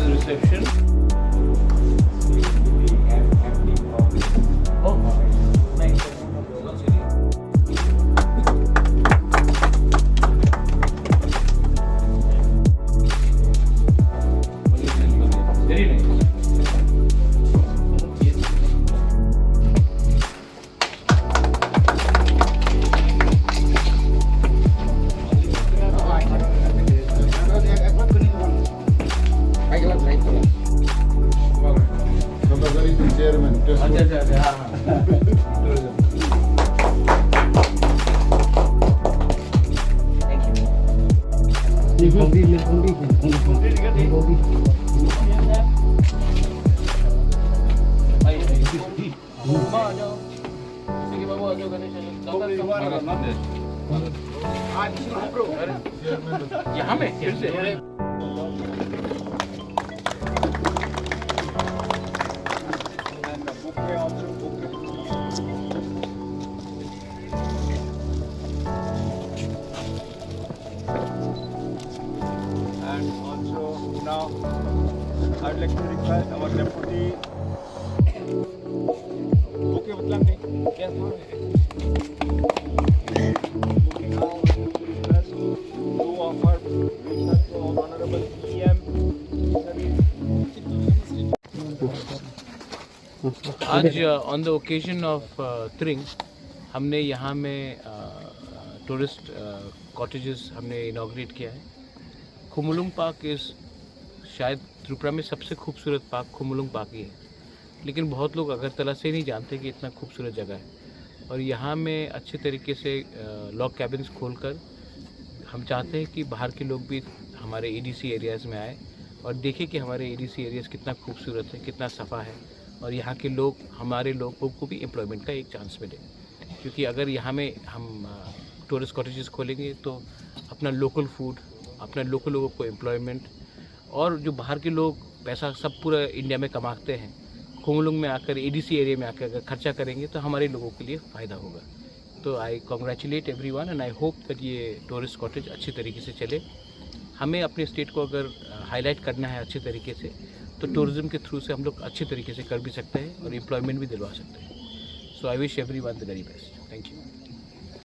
Reception. Oh, nice. Very nice. यहाँ में फिर से and also now I'd like to request our deputy. Okay, मतलब नहीं क्या now request two of our wishes to honorable PM. आज ऑन द ओकेजन ऑफ त्रिंग हमने यहाँ में टूरिस्ट कॉटेजेस हमने इनॉग्रेट किया है। खुमुलुंग पार्क इस शायद त्रिपुरा में सबसे खूबसूरत पार्क खुमुलुंग पार्क ही है, लेकिन बहुत लोग अगरतला से नहीं जानते कि इतना खूबसूरत जगह है। और यहाँ में अच्छे तरीके से लॉग कैबिन्स खोलकर हम चाहते हैं कि बाहर के लोग भी हमारे एडीसी एरियाज़ में आए और देखें कि हमारे एडीसी एरियाज़ कितना खूबसूरत है, कितना सफ़ा है, और यहाँ के लोग हमारे लोगों को भी एम्प्लॉयमेंट का एक चांस मिले। क्योंकि अगर यहाँ में हम टूरिस्ट कॉटेजेस खोलेंगे तो अपना लोकल फूड, अपना लोकल लोगों को एम्प्लॉयमेंट, और जो बाहर के लोग पैसा सब पूरा इंडिया में कमाते हैं, खुमुलुंग में आकर एडीसी एरिया में आकर अगर खर्चा करेंगे तो हमारे लोगों के लिए फ़ायदा होगा। तो I congratulate everyone and I hope that ये टूरिस्ट कॉटेज अच्छी तरीके से चले। हमें अपने स्टेट को अगर हाईलाइट करना है अच्छे तरीके से तो टूरिज़्म के थ्रू से हम लोग अच्छे तरीके से कर भी सकते हैं और एम्प्लॉयमेंट भी दिलवा सकते हैं। So I wish everyone the very best. Thank you.